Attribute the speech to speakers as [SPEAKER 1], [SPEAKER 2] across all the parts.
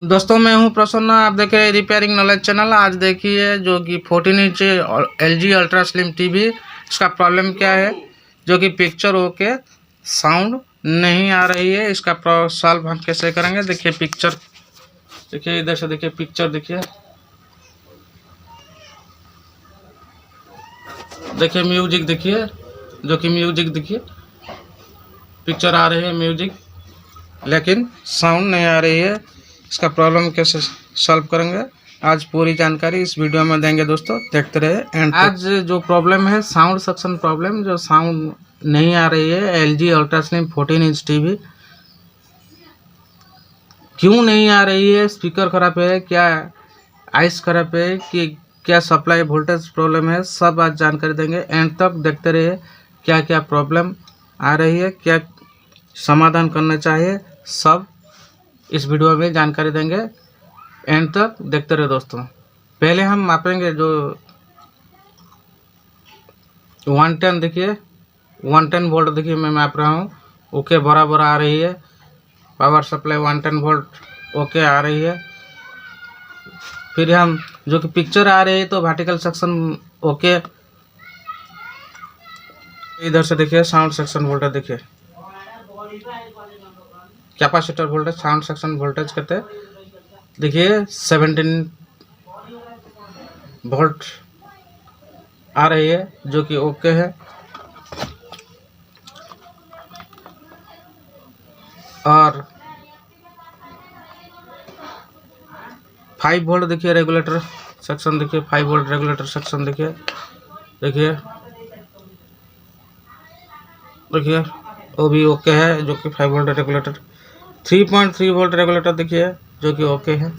[SPEAKER 1] दोस्तों मैं हूं प्रसन्न। आप देख रहे हैं रिपेयरिंग नॉलेज चैनल। आज देखिए जो कि 14 inch LG ultra slim TV, इसका प्रॉब्लम क्या है, जो कि पिक्चर ओके साउंड नहीं आ रही है। इसका सॉल्व हम कैसे करेंगे, देखिए पिक्चर देखिए, इधर से देखिए पिक्चर देखिए, देखिए म्यूजिक देखिए, जो कि म्यूजिक देखिए पिक्चर आ रही है म्यूजिक, लेकिन साउंड नहीं आ रही है। इसका प्रॉब्लम कैसे सॉल्व करेंगे, आज पूरी जानकारी इस वीडियो में देंगे दोस्तों, देखते रहे एंड। आज जो प्रॉब्लम है साउंड सक्शन प्रॉब्लम, जो साउंड नहीं आ रही है LG ultra slim 14 inch TV. क्यों नहीं आ रही है, स्पीकर खराब है क्या, आइस खराब है कि क्या सप्लाई वोल्टेज प्रॉब्लम है, सब आज जानकारी देंगे। एंड तक देखते रहिए क्या क्या प्रॉब्लम आ रही है, क्या समाधान करना चाहिए, सब इस वीडियो में जानकारी देंगे। एंड तक देखते रहे दोस्तों। पहले हम मापेंगे जो 110, देखिए 110 वोल्ट देखिए मैं माप रहा हूँ, ओके बराबर आ रही है। पावर सप्लाई 110 वोल्ट ओके आ रही है। फिर हम जो कि पिक्चर आ रही है तो वर्टिकल सेक्शन ओके। इधर से देखिए साउंड सेक्शन वोल्टेज देखिए, capacitor voltage sound section voltage कहते देखिए 17 वोल्ट आ रही है, जो कि ओके है। और 5 वोल्ट देखिए रेगुलेटर सेक्शन देखिए, 5 वोल्ट रेगुलेटर सेक्शन देखिए, देखिए देखिए वो भी ओके है, जो कि 5 वोल्ट रेगुलेटर। 3.3 वोल्ट रेगुलेटर देखिए, जो कि ओके है,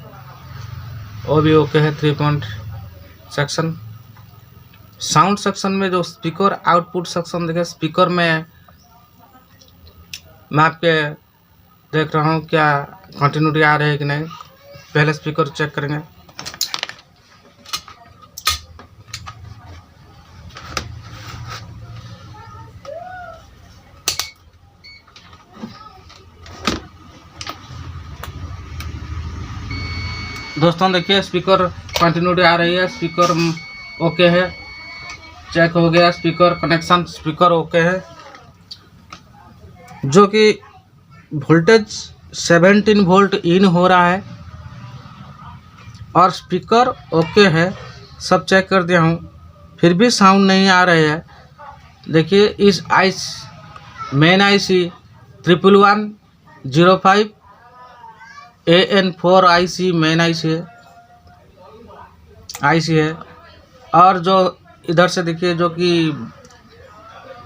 [SPEAKER 1] वो भी ओके है। 3 पॉइंट सेक्शन साउंड सेक्शन में जो स्पीकर आउटपुट सेक्शन देखिए, स्पीकर में माप के देख रहा हूँ क्या कंटिन्यूटी आ रही है कि नहीं। पहले स्पीकर चेक करेंगे। दोस्तों देखिए स्पीकर कंटिन्यूटी आ रही है, स्पीकर ओके है, चेक हो गया स्पीकर कनेक्शन, स्पीकर ओके है। जो कि वोल्टेज 17 वोल्ट इन हो रहा है और स्पीकर ओके है, सब चेक कर दिया हूँ, फिर भी साउंड नहीं आ रहे है। देखिए इस main IC 1105 AN4 IC main IC है। और जो इधर से देखिए जो कि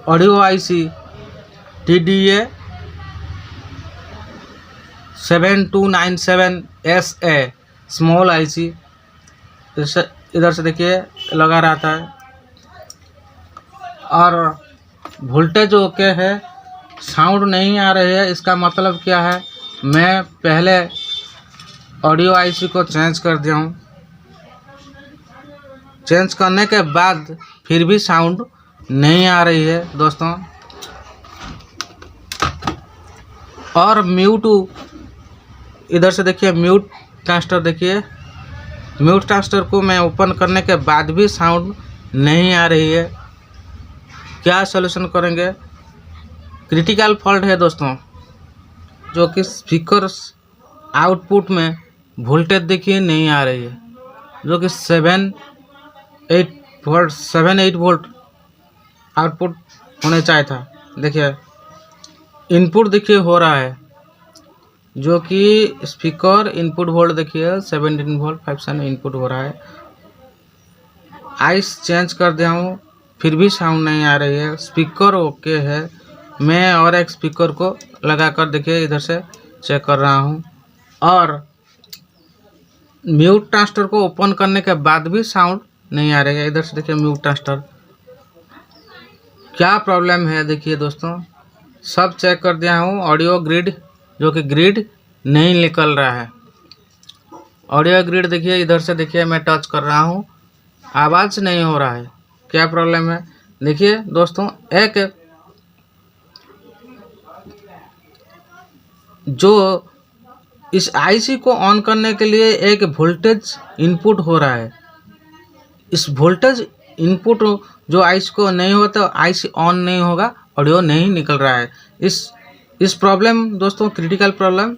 [SPEAKER 1] audio IC TDA 7297 SA small IC, इधर से देखिए लगा रहता है। और वोल्टेज ओके है, साउंड नहीं आ रही है। इसका मतलब क्या है, मैं पहले ऑडियो IC को चेंज कर दिया हूँ, चेंज करने के बाद फिर भी साउंड नहीं आ रही है दोस्तों। और म्यूट, इधर से देखिए म्यूट ट्रांजिस्टर देखिए, म्यूट ट्रांजिस्टर को मैं ओपन करने के बाद भी साउंड नहीं आ रही है। क्या सॉल्यूशन करेंगे, क्रिटिकल फॉल्ट है दोस्तों। जो कि स्पीकर आउटपुट में वोल्टेज देखिए नहीं आ रही है, जो कि 7-8 वोल्ट आउटपुट होने चाहिए था। देखिए इनपुट देखिए हो रहा है, जो कि स्पीकर इनपुट वोल्ट देखिए 17 वोल्ट 57 इनपुट हो रहा है। आइस चेंज कर दिया हूँ, फिर भी साउंड नहीं आ रही है। स्पीकर ओके है, मैं और एक स्पीकर को लगाकर देखिए इधर से चेक कर रहा हूँ। और म्यूट ट्रांजिस्टर को ओपन करने के बाद भी साउंड नहीं आ रही है। इधर से देखिए म्यूट ट्रांजिस्टर, क्या प्रॉब्लम है देखिए दोस्तों, सब चेक कर दिया हूँ। ऑडियो ग्रिड, जो कि ग्रिड नहीं निकल रहा है। ऑडियो ग्रिड देखिए, इधर से देखिए मैं टच कर रहा हूँ, आवाज़ नहीं हो रहा है। क्या प्रॉब्लम है देखिए दोस्तों, एक जो इस आईसी को ऑन करने के लिए एक वोल्टेज इनपुट हो रहा है। इस वोल्टेज इनपुट जो आईसी को नहीं होता, आईसी ऑन नहीं होगा, ऑडियो नहीं निकल रहा है। इस प्रॉब्लम दोस्तों, क्रिटिकल प्रॉब्लम,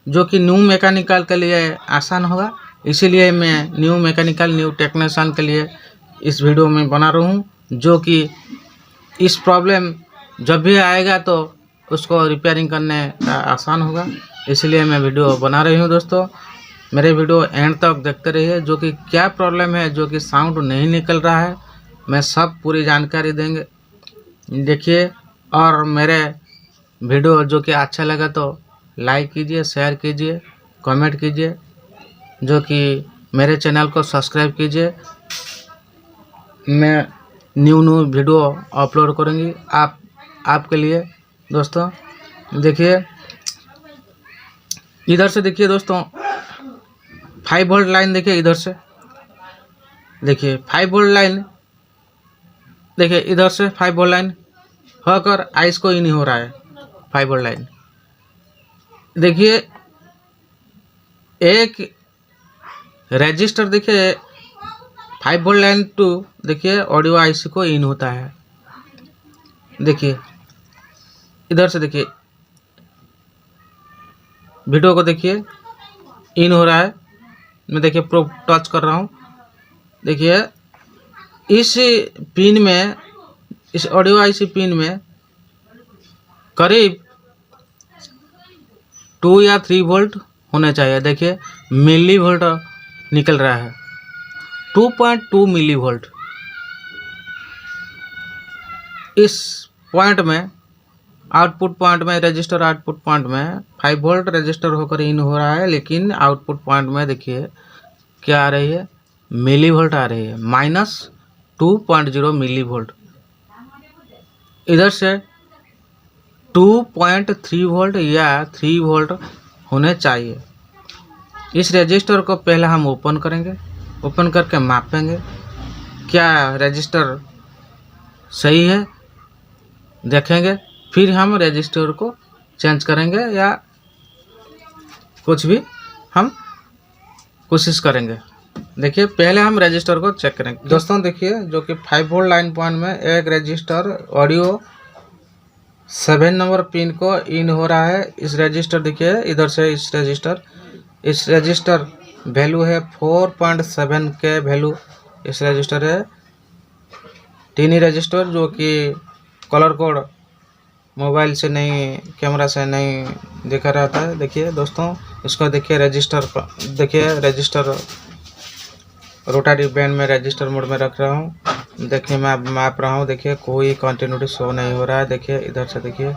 [SPEAKER 1] जो कि न्यू मैकेनिकल के लिए आसान होगा, इसीलिए मैं न्यू मैकेनिकल न्यू टेक्नीशियन के लिए इस वीडियो में बना रहा हूँ, जो कि इस प्रॉब्लम जब भी आएगा तो उसको रिपेयरिंग करने का आसान होगा, इसलिए मैं वीडियो बना रही हूँ। दोस्तों मेरे वीडियो एंड तक देखते रहिए, जो कि क्या प्रॉब्लम है, जो कि साउंड नहीं निकल रहा है, मैं सब पूरी जानकारी देंगे, देखिए। और मेरे वीडियो जो कि अच्छा लगा तो लाइक कीजिए, शेयर कीजिए, कमेंट कीजिए, जो कि मेरे चैनल को सब्सक्राइब कीजिए। मैं न्यू वीडियो अपलोड करूँगी आपके लिए। दोस्तों देखिए, इधर से देखिए दोस्तों, 5 वोल्ट लाइन देखिए, इधर से देखिए 5 वोल्ट लाइन, देखिए इधर से 5 वोल्ट लाइन होकर आइस को इन हो रहा है। 5 वोल्ट लाइन देखिए, एक रजिस्टर देखिए 5 वोल्ट लाइन टू देखिए ऑडियो आईसी को इन होता है। देखिए इधर से देखिए, वीडियो को देखिए, इन हो रहा है। मैं देखिए प्रोब टच कर रहा हूँ। देखिए इस पिन में, इस ऑडियो आईसी पिन में करीब 2 या 3 वोल्ट होने चाहिए। देखिए मिली वोल्ट निकल रहा है, 2.2 मिली वोल्ट। इस पॉइंट में, आउटपुट पॉइंट में, रजिस्टर आउटपुट पॉइंट में 5 वोल्ट रजिस्टर होकर इन हो रहा है, लेकिन आउटपुट पॉइंट में देखिए क्या आ रही है, मिली वोल्ट आ रही है, -2.0 मिली वोल्ट। इधर से 2.3 वोल्ट या 3 वोल्ट होने चाहिए। इस रजिस्टर को पहले हम ओपन करेंगे, ओपन करके मापेंगे क्या रजिस्टर सही है, देखेंगे, फिर हम रजिस्टर को चेंज करेंगे या कुछ भी हम कोशिश करेंगे। देखिए पहले हम रजिस्टर को चेक करेंगे। दोस्तों देखिए, जो कि 5 वोल्ट लाइन पॉइंट में एक रजिस्टर ऑडियो 7 नंबर पिन को इन हो रहा है। इस रजिस्टर देखिए, इधर से इस रजिस्टर वैल्यू है 4.7 के वैल्यू इस रजिस्टर है। टीनी रजिस्टर जो कि कलर कोड मोबाइल से नहीं, कैमरा से नहीं दिखा रहता है। देखिए दोस्तों, इसको देखिए, रजिस्टर देखिए, रजिस्टर रोटरी बैंड में रजिस्टर मोड में रख रहा हूँ। देखिए मैं माप रहा हूँ। देखिए कोई कंटिन्यूटी शो नहीं हो रहा है। देखिए इधर से देखिए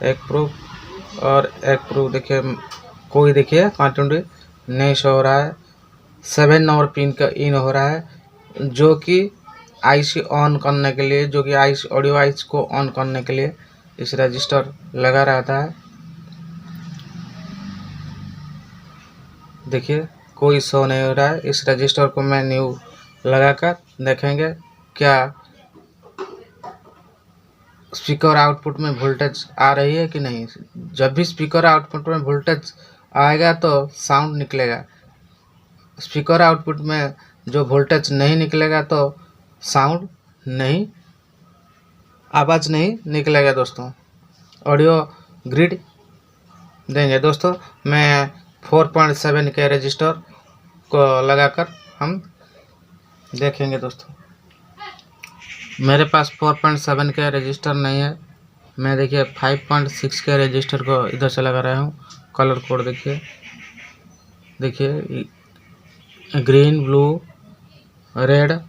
[SPEAKER 1] एक प्रूफ और एक प्रूफ, देखिए कोई देखिए कंटिन्यूटी नहीं शो हो रहा है। 7 नंबर पिन का इन हो रहा है, जो कि आईसी ऑन करने के लिए, जो कि आईसी ऑडियो आईसी को ऑन करने के लिए इस रजिस्टर लगा रहता है। देखिए कोई शो नहीं हो रहा है। इस रजिस्टर को मैं न्यू लगाकर देखेंगे क्या स्पीकर आउटपुट में वोल्टेज आ रही है कि नहीं। जब भी स्पीकर आउटपुट में वोल्टेज आएगा तो साउंड निकलेगा। स्पीकर आउटपुट में जो वोल्टेज नहीं निकलेगा तो साउंड नहीं, आवाज़ नहीं निकलेगा। दोस्तों ऑडियो ग्रिड देंगे। दोस्तों मैं 4.7 के रजिस्टर को लगाकर हम देखेंगे। दोस्तों मेरे पास 4.7 के रजिस्टर नहीं है, मैं देखिए 5.6 के रजिस्टर को इधर से लगा रहा हूँ। कलर कोड देखिए, देखिए ग्रीन, ब्लू, रेड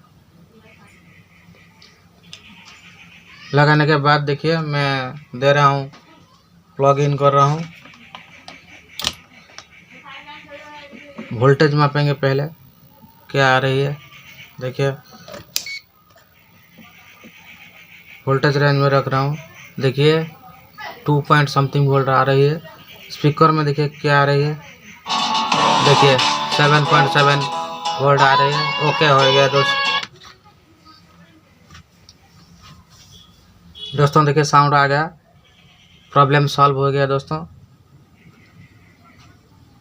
[SPEAKER 1] लगाने के बाद देखिए मैं दे रहा हूँ, प्लग इन कर रहा हूँ। वोल्टेज मापेंगे पहले क्या आ रही है। देखिए वोल्टेज रेंज में रख रहा हूँ। देखिए 2 पॉइंट समथिंग वोल्ट आ रही है। स्पीकर में देखिए क्या आ रही है, देखिए 7.7 वोल्ट आ रही है। ओके हो गया दोस्तों देखिए साउंड आ गया, प्रॉब्लम सॉल्व हो गया। दोस्तों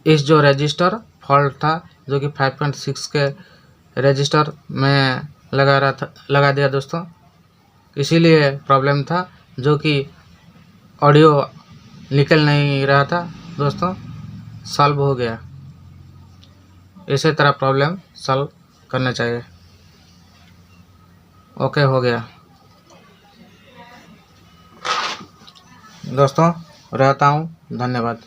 [SPEAKER 1] इस जो रजिस्टर फॉल्ट था जो कि 5.6 के रजिस्टर में लगा दिया दोस्तों, इसीलिए प्रॉब्लम था जो कि ऑडियो निकल नहीं रहा था दोस्तों। सॉल्व हो गया। इसी तरह प्रॉब्लम सॉल्व करना चाहिए। ओके, हो गया दोस्तों। रहता हूँ, धन्यवाद।